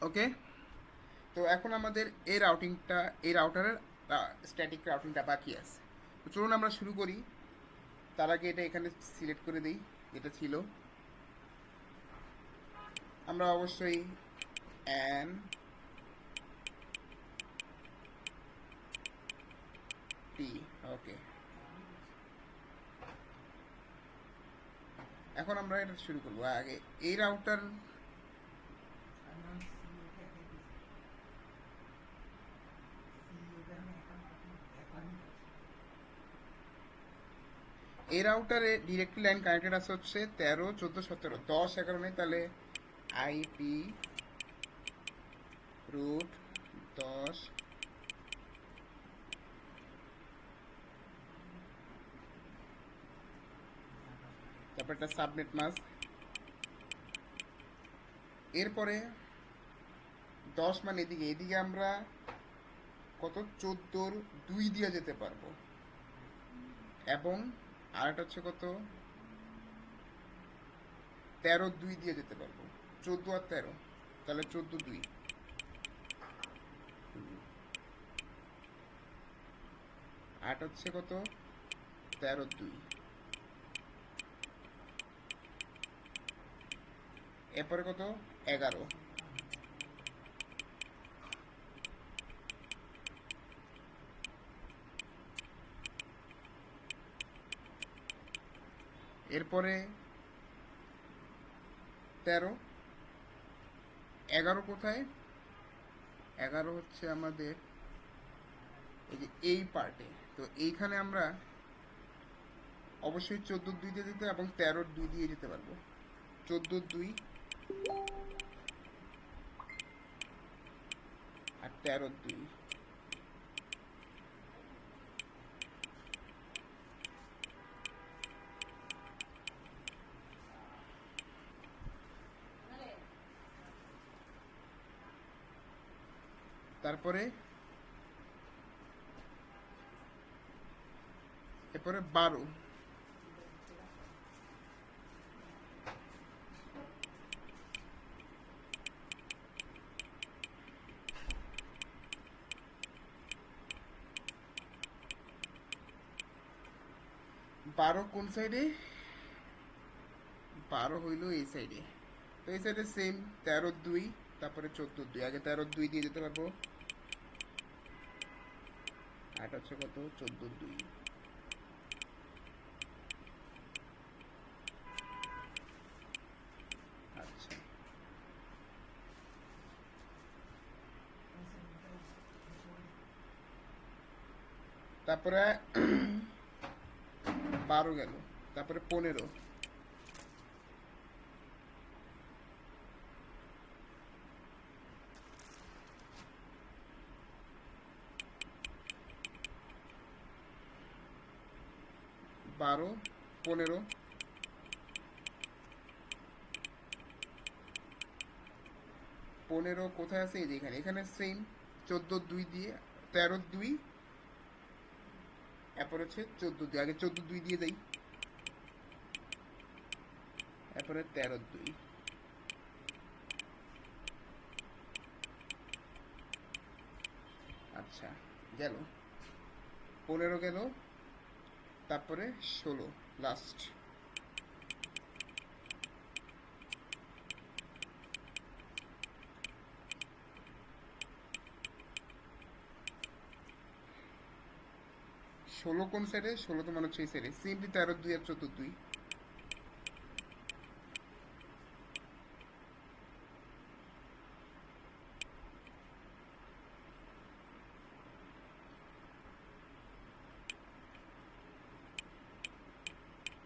ওকে, তো এখন আমাদের এই রাউটারের স্ট্যাটিক রাউটিংটা বাকি আছে। তো চলুন আমরা শুরু করি। তার আগে এটা এখানে সিলেক্ট করে দিই, যেটা ছিল। আমরা অবশ্যই অ্যান টি, ওকে। এখন আমরা এটা শুরু করবো। আগে এই রাউটার, এই রাউটারে ডিরেক্টলি লাইন কানেক্টেড আছে হচ্ছে 13, 14, 17, 10, 11 নেই, তাহলে আইপি রুট 10, তারপর একটা সাবনেট মাস্ক। এরপরে 10 মানে এদিকে, এদিকে আমরা কত 14-র 2 দিয়ে যেতে পারবো, এবং আরেকটা হচ্ছে কত 13-র 2 দিয়ে যেতে পারবো। 14 আর 13, তাহলে 14, 2। আট হচ্ছে কত 13-র 2। এরপরে কত 11। এরপরে 13। 11 কোথায়? 11 হচ্ছে আমাদের এই যে এই পার্টে। তো এইখানে আমরা অবশ্যই 14-র 2 দিয়ে যেতে এবং 13-র 2 দিয়ে যেতে পারবো। 14-র 2 আর 13-র 2। তারপরে এরপরে 12। 12 কোন সাইডে? 12 হইল এই সাইডে। তো এই সাইডে সেম 13-র 2, তারপরে 14-র 2। আগে 13-র 2 দিয়ে যেতে পারবো। আর এটা হচ্ছে কত 14-র 2। আচ্ছা, তারপরে 12 গেল, তারপরে 15। 12, 15। 15 কোথায় আছে? এই যে এখানে, এখানে সেম 14-র 2 দিয়ে, 13-র 2, এরপর হচ্ছে 14-র 2। আগে 14-র 2 দিয়ে দেই, এরপরে 13-র 2। আচ্ছা, গেল 15 গেল, তারপরে 16 লাস্ট। 16 কোন সাইডে? 16 তো মনে হচ্ছে এই সাইডে, সিম্পলি 13-র 2 আর 14-র 2।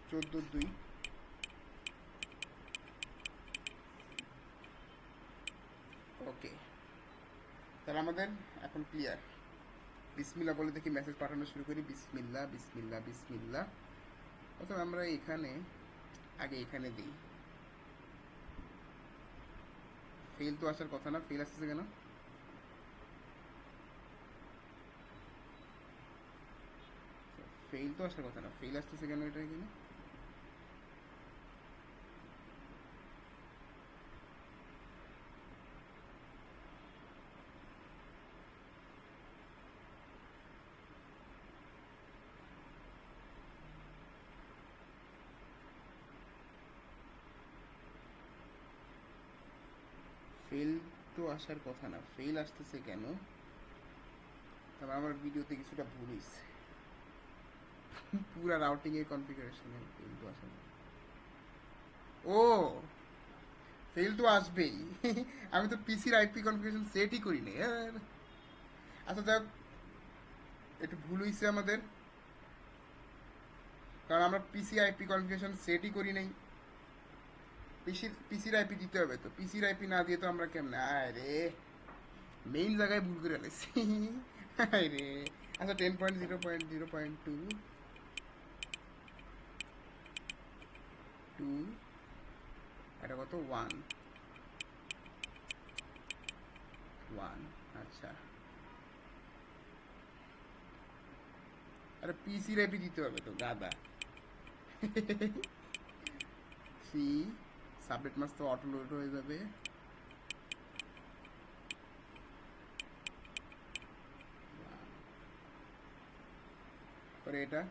14-র 2। ওকে, তাহলে আমাদের এখন ক্লিয়ার। বিসমিল্লাহ বলে দেখি মেসেজ পাঠানো শুরু করি। বিসমিল্লাহ, বিসমিল্লাহ, বিসমিল্লাহ। অথবা আমরা এখানে আগে এখানে দিই। ফেল তো আসার কথা না, ফেল আসতেছে কেন? ফেল তো আসার কথা না, ফেল আসতেছে কেন এটা এখানে? ফেল তো আসার কথা না, ফেল আসতেছে কেন? তবে আমার ভিডিওতে কিছুটা ভুল হয়েছে, পুরা রাউটিং এর কনফিগারেশনে ফেল তো আসে না। ও, ফেল তো আসবেই। আমি তো পিসির আইপি কনফিগারেশন সেটই করি নাই। আচ্ছা যাক, একটু ভুল হয়েছে আমাদের, কারণ আমরা পিসি আইপি কনফিগারেশন সেটই করি নাই। পিসির আইপি দিতে হবে, তো পিসির আইপি না দিয়ে তো আমরা কেমনে, আরে মেইন জায়গায় ভুল করে ফেলেছি। আরে আচ্ছা, 10.0.0.2 টু, এটা কত, 1 আচ্ছা। আরে পিসির আইপি দিতে হবে তো গাদা। 3, সাবনেট মাস তো অটো লোড হয়ে যাবে। পরে এটা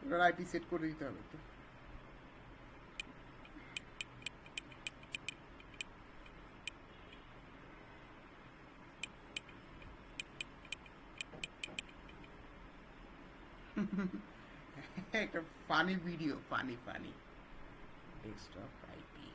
এবার আইপি সেট করে দিতে হবে তো। একটা funny video, funny funny desktop IP.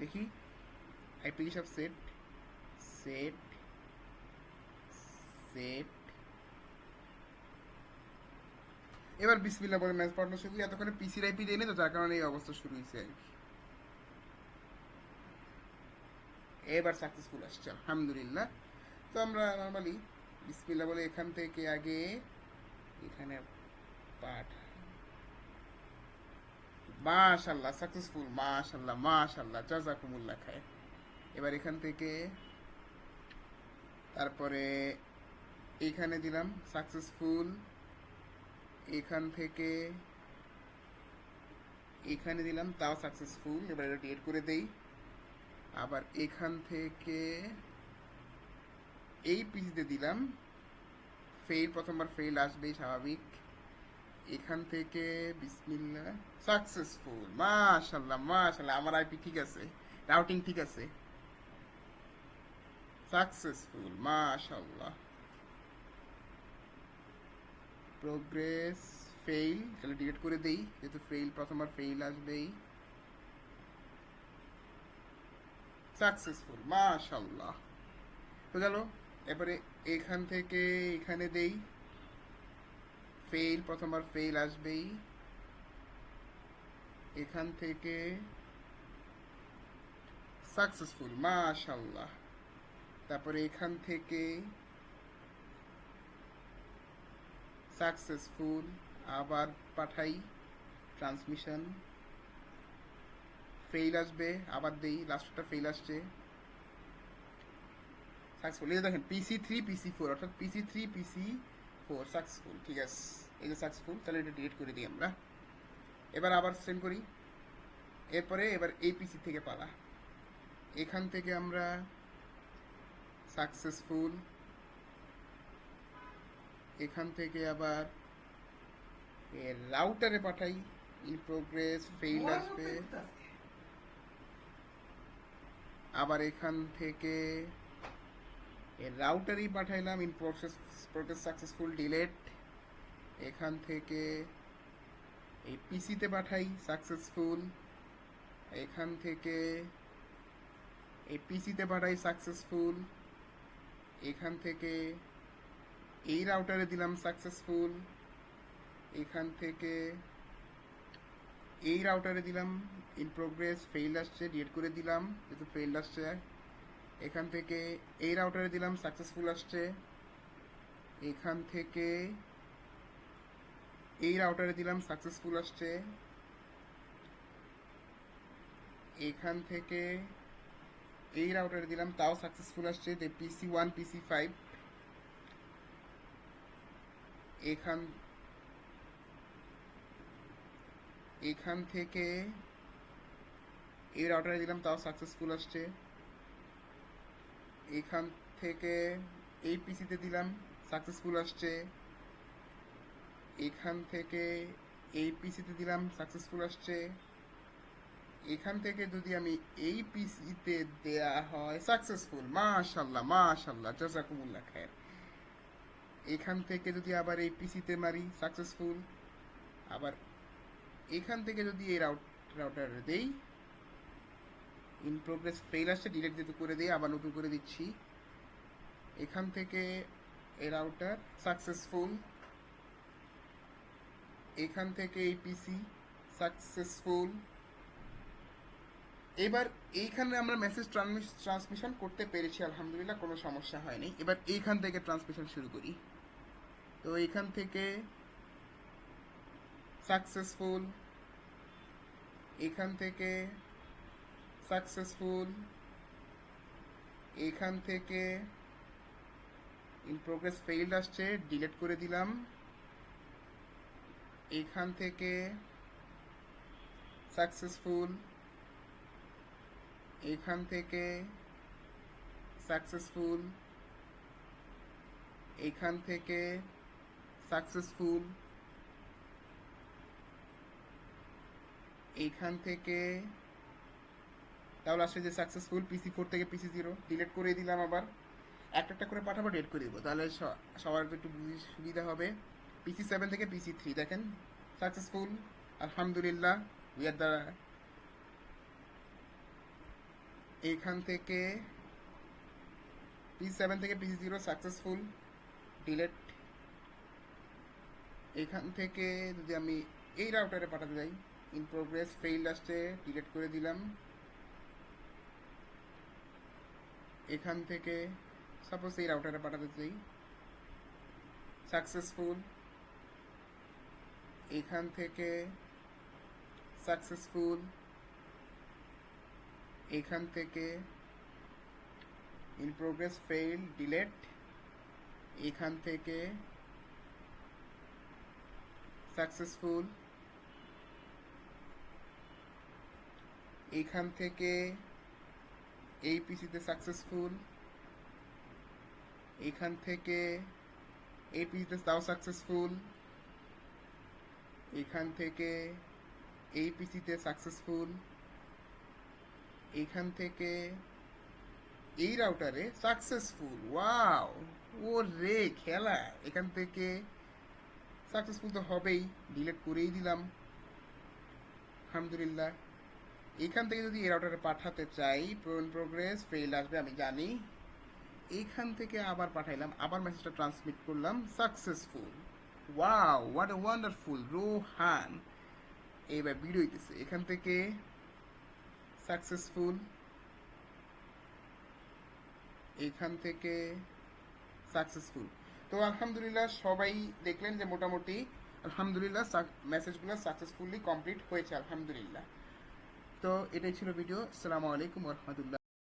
দেখি আইপি কি সব সেট, সেট, সেট। এবার বিসমিল্লাহ বলে ম্যাচ পাঠানো শুরু, এতক্ষণে পিসির আইপি দেয় না তো, যার কারণে এই অবস্থা শুরু হয়েছে আর কি। এবার সাকসেসফুল আসছে আলহামদুলিল্লাহ। তো আমরা নর্মালি বিসমিল্লাহ বলে এখান থেকে আগে এখানে পাঠ, মাশাল্লাহ সাকসেসফুল, মাশাল্লাহ মাশাল্লাহ, জাযাকুমুল্লাহ খায়। এবার এখান থেকে তারপরে এখানে দিলাম সাকসেসফুল, এখান থেকে এখানে দিলাম তাও সাকসেসফুল। এবার এটা ডিলিট করে দেই। আবার এখান থেকে এই পিসিতে দিলাম ফেল, প্রথমবার ফেল আসবেই স্বাভাবিক। এখান থেকে বিসমিল্লাহ, সাকসেসফুল, মাশাল্লাহ মাশাল্লাহ, আমার আইপি ঠিক আছে, রাউটিং ঠিক আছে, সাকসেসফুল মাশাল্লাহ। প্রোগ্রেস ফেইল, তাহলে ডিলিট করে দেই, যেহেতু ফেইল প্রথমবার ফেইল আসবেই। সাকসেসফুল মাশাল্লাহ তো গেল। এবারে এখান থেকে এখানে দেই, ফেইল প্রথমবার ফেইল আসবেই। এখান থেকে সাকসেসফুল মাশাল্লাহ। তারপরে এখান থেকে সাকসেসফুল, আবার পাঠাই ট্রান্সমিশন, ফেইল আসবে, আবার দেই, লাস্টটা ফেইল আসছে, সাকসেসফুল। এই যে দেখেন PC3 PC4, অর্থাৎ PC3 PC4 সাকসেসফুল, ঠিক আছে, এই যে সাকসেসফুল। তাহলে এটা ডিলিট করে দিই আমরা। এবার আবার সেন্ড করি। এরপরে এবার এই পিসি থেকে পালা, এখান থেকে আমরা সাকসেসফুল, এখান থেকে আবার রাউটারে পাঠাই, ইন প্রোগ্রেস ফেইল আসবে। আবার এখান থেকে রাউটারই পাঠাইলাম, ইন প্রসেস সাকসেসফুল ডিলেট। এখান থেকে এই পিসিতে পাঠাই, সাকসেসফুল। এখান থেকে এই পিসিতে পাঠাই, সাকসেসফুল। এখান থেকে এই রাউটারে দিলাম, সাকসেসফুল। এখান থেকে এই রাউটারে দিলাম, ইন প্রোগ্রেস ফেইল আসছে, ডিলিট করে দিলাম যেহেতু ফেইল আসছে। এখান থেকে এই রাউটারে দিলাম, সাকসেসফুল আসছে। এখান থেকে এই রাউটারে দিলাম, সাকসেসফুল আসছে। এখান থেকে এই রাউটারে দিলাম, তাও সাকসেসফুল আসছে। PC1 PC5 এখান থেকে এই রাউটারে দিলাম, তাও সাকসেসফুল আসছে। এখান থেকে এই পিসিতে দিলাম, সাকসেসফুল আসছে। এখান থেকে এই পিসিতে দিলাম, সাকসেসফুল আসছে। এখান থেকে যদি আমি এই পিসিতে দেয়া হয়, সাকসেসফুল, মাশাল্লাহ মাশাল্লাহ, জাযাকুমুল্লাহ খায়ের। এখান থেকে যদি আবার এই পিসিতে মারি, সাকসেসফুল। আবার এখান থেকে যদি এই রাউটারে দেই, ইন প্রোগ্রেস ফেইল আসছে, ডিলিট যেহেতু করে দিই, আবার নতুন করে দিচ্ছি। এখান থেকে এই রাউটার সাকসেসফুল। এখান থেকে এই পিসি সাকসেসফুল। এবার এইখানে আমরা মেসেজ ট্রান্সমিশন করতে পেরেছি, আলহামদুলিল্লাহ, কোনো সমস্যা হয়নি। এবার এইখান থেকে ট্রান্সমিশন শুরু করি। তো এইখান থেকে সাকসেসফুল, এখান থেকে সাকসেসফুল, এখান থেকে ইন প্রোগ্রেস ফেইল্ড আসছে, ডিলিট করে দিলাম। এখান থেকে সাকসেসফুল, এখান থেকে সাকসেসফুল, এখান থেকে সাকসেসফুল, এইখান থেকে তাহলে আসলে যে সাকসেসফুল PC4 থেকে PC0 ডিলিট করে দিলাম। আবার একটা একটা করে পাঠাবো, ডেট করে দিব, তাহলে সবার একটু সুবিধা হবে। PC7 থেকে PC3 দেখেন সাকসেসফুল, আলহামদুলিল্লাহ, উই আর দ্য। এইখান থেকে PC7 থেকে PC0 সাকসেসফুল, ডিলেট। এখান থেকে যদি আমি এই রাউটারে পাঠাতে যাই, ইন প্রোগ্রেস ফেইল আসছে, ডিলিট করে দিলাম। এখান থেকে সাপোজ এই রাউটারে পাঠাতে চাই, সাকসেসফুল। এখান থেকে সাকসেসফুল, এখান থেকে ইন প্রোগ্রেস ফেইল, ডিলেট। এখান থেকে সাকসেসফুল, এখান থেকে এই পিসিতে সাকসেসফুল, এখান থেকে এই পিসিতে তাও সাকসেসফুল, এখান থেকে এই পিসিতে সাকসেসফুল, এখান থেকে এই রাউটারে সাকসেসফুল। ওয়াও, ও রে খেলা। এখান থেকে সাকসেসফুল তো হবেই, ডিলিট করেই দিলাম, আলহামদুলিল্লাহ। এখান থেকে যদি এই রাউটারে পাঠাতে চাই, প্রোগ্রেস ফেইল আসবে, আমি জানি। এইখান থেকে আবার পাঠাইলাম, আবার মেসেজটা ট্রান্সমিট করলাম, successful. Wow, what a wonderful, Rohan. এইবার ভিডিও হইতেছে, এখান থেকে সাকসেসফুল, এখান থেকে সাকসেসফুল। তো আলহামদুলিল্লাহ, সবাই দেখলেন যে মোটামুটি আলহামদুলিল্লাহ মেসেজগুলো সাকসেসফুলি কমপ্লিট হয়েছে, আলহামদুলিল্লাহ। তো এটাই ছিল ভিডিও। আসসালামু আলাইকুম ওয়া রাহমাতুল্লাহ।